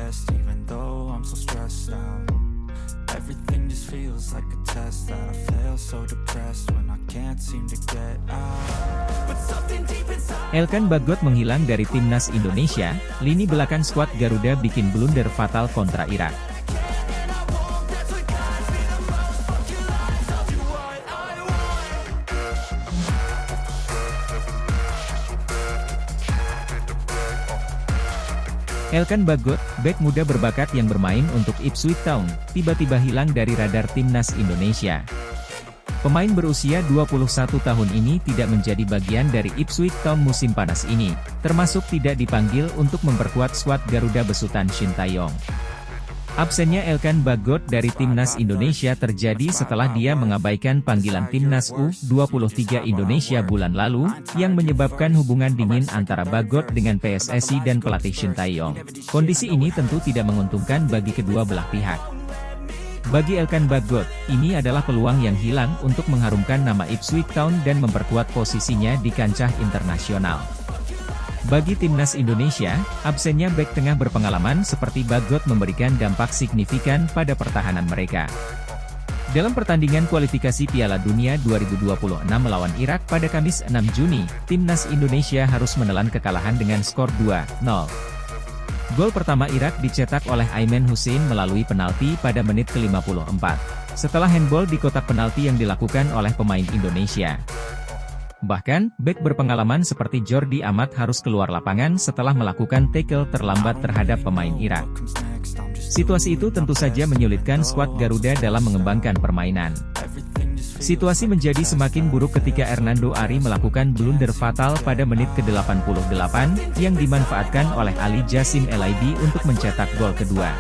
best, even though I'm so stressed out. Everything just feels like a test that I fail, so depressed when I can't seem to get out. But something deep inside. Elkan Bagot menghilang dari timnas Indonesia. Lini belakang skuad Garuda bikin blunder fatal kontra Irak. Elkan Bagot, bek muda berbakat yang bermain untuk Ipswich Town, tiba-tiba hilang dari radar timnas Indonesia. Pemain berusia 21 tahun ini tidak menjadi bagian dari Ipswich Town musim panas ini, termasuk tidak dipanggil untuk memperkuat skuad Garuda besutan Shin Tae-yong. Absennya Elkan Bagot dari timnas Indonesia terjadi setelah dia mengabaikan panggilan timnas U23 Indonesia bulan lalu, yang menyebabkan hubungan dingin antara Bagot dengan PSSI dan pelatih Shin Tae-yong. Kondisi ini tentu tidak menguntungkan bagi kedua belah pihak. Bagi Elkan Bagot, ini adalah peluang yang hilang untuk mengharumkan nama Ipswich Town dan memperkuat posisinya di kancah internasional. Bagi timnas Indonesia, absennya bek tengah berpengalaman seperti Bagot memberikan dampak signifikan pada pertahanan mereka. Dalam pertandingan kualifikasi Piala Dunia 2026 melawan Irak pada Kamis 6 Juni, timnas Indonesia harus menelan kekalahan dengan skor 2-0. Gol pertama Irak dicetak oleh Aiman Hussein melalui penalti pada menit ke-54, setelah handball di kotak penalti yang dilakukan oleh pemain Indonesia. Bahkan, bek berpengalaman seperti Jordi Amat harus keluar lapangan setelah melakukan tackle terlambat terhadap pemain Irak. Situasi itu tentu saja menyulitkan skuad Garuda dalam mengembangkan permainan. Situasi menjadi semakin buruk ketika Hernando Ari melakukan blunder fatal pada menit ke-88, yang dimanfaatkan oleh Ali Jassim Elaibi untuk mencetak gol kedua.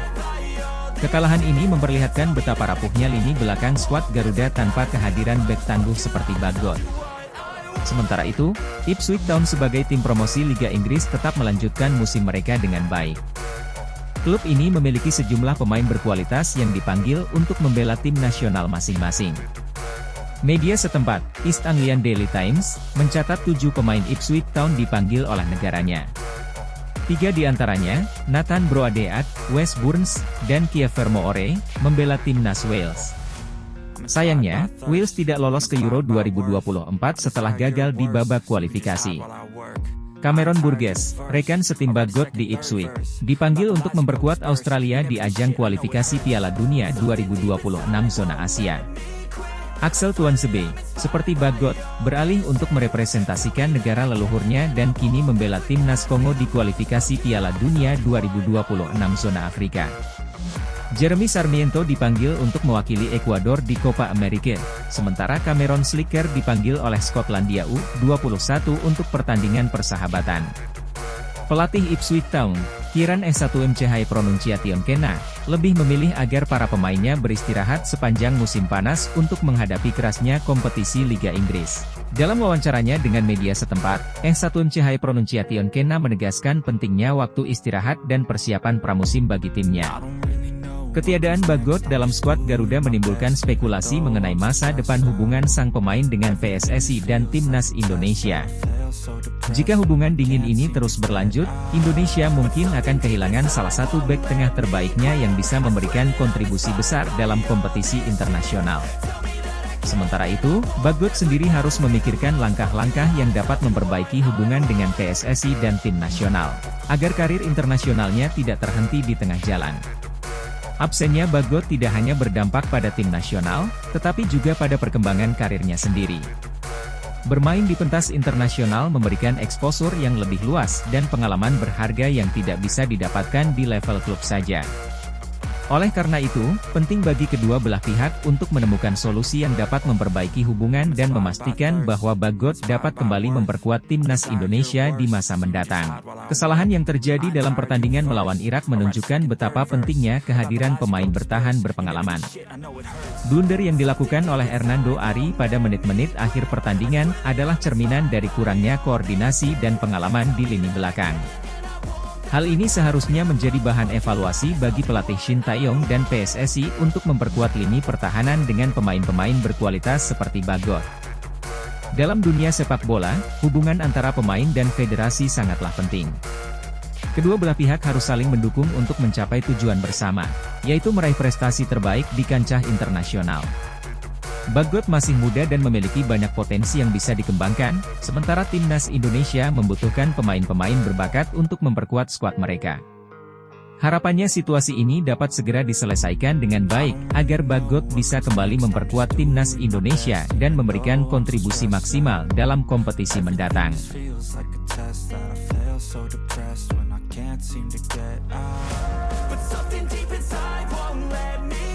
Kekalahan ini memperlihatkan betapa rapuhnya lini belakang skuad Garuda tanpa kehadiran bek tangguh seperti Bagot. Sementara itu, Ipswich Town sebagai tim promosi Liga Inggris tetap melanjutkan musim mereka dengan baik. Klub ini memiliki sejumlah pemain berkualitas yang dipanggil untuk membela tim nasional masing-masing. Media setempat, East Anglian Daily Times, mencatat 7 pemain Ipswich Town dipanggil oleh negaranya. 3 di antaranya, Nathan Broadeat, Wes Burns, dan Kiefer Moore, membela timnas Wales. Sayangnya, Wales tidak lolos ke Euro 2024 setelah gagal di babak kualifikasi. Cameron Burgess, rekan setim Bagot di Ipswich, dipanggil untuk memperkuat Australia di ajang kualifikasi Piala Dunia 2026 zona Asia. Axel Tuanzebe, seperti Bagot, beralih untuk merepresentasikan negara leluhurnya dan kini membela timnas Kongo di kualifikasi Piala Dunia 2026 zona Afrika. Jeremy Sarmiento dipanggil untuk mewakili Ekuador di Copa America, sementara Cameron Slicker dipanggil oleh Skotlandia U21 untuk pertandingan persahabatan. Pelatih Ipswich Town, Kieran S1MCH Pronunciation Kena, lebih memilih agar para pemainnya beristirahat sepanjang musim panas untuk menghadapi kerasnya kompetisi Liga Inggris. Dalam wawancaranya dengan media setempat, S1MCH Pronunciation Kena menegaskan pentingnya waktu istirahat dan persiapan pramusim bagi timnya. Ketiadaan Bagot dalam skuad Garuda menimbulkan spekulasi mengenai masa depan hubungan sang pemain dengan PSSI dan timnas Indonesia. Jika hubungan dingin ini terus berlanjut, Indonesia mungkin akan kehilangan salah satu bek tengah terbaiknya yang bisa memberikan kontribusi besar dalam kompetisi internasional. Sementara itu, Bagot sendiri harus memikirkan langkah-langkah yang dapat memperbaiki hubungan dengan PSSI dan tim nasional, agar karir internasionalnya tidak terhenti di tengah jalan. Absennya Bagot tidak hanya berdampak pada tim nasional, tetapi juga pada perkembangan karirnya sendiri. Bermain di pentas internasional memberikan eksposur yang lebih luas dan pengalaman berharga yang tidak bisa didapatkan di level klub saja. Oleh karena itu, penting bagi kedua belah pihak untuk menemukan solusi yang dapat memperbaiki hubungan dan memastikan bahwa Bagot dapat kembali memperkuat timnas Indonesia di masa mendatang. Kesalahan yang terjadi dalam pertandingan melawan Irak menunjukkan betapa pentingnya kehadiran pemain bertahan berpengalaman. Blunder yang dilakukan oleh Hernando Ari pada menit-menit akhir pertandingan adalah cerminan dari kurangnya koordinasi dan pengalaman di lini belakang. Hal ini seharusnya menjadi bahan evaluasi bagi pelatih Shin Tae-yong dan PSSI untuk memperkuat lini pertahanan dengan pemain-pemain berkualitas seperti Bagot. Dalam dunia sepak bola, hubungan antara pemain dan federasi sangatlah penting. Kedua belah pihak harus saling mendukung untuk mencapai tujuan bersama, yaitu meraih prestasi terbaik di kancah internasional. Bagot masih muda dan memiliki banyak potensi yang bisa dikembangkan, sementara timnas Indonesia membutuhkan pemain-pemain berbakat untuk memperkuat skuad mereka. Harapannya situasi ini dapat segera diselesaikan dengan baik, agar Bagot bisa kembali memperkuat timnas Indonesia dan memberikan kontribusi maksimal dalam kompetisi mendatang. Can't seem to get out, but something deep inside won't let me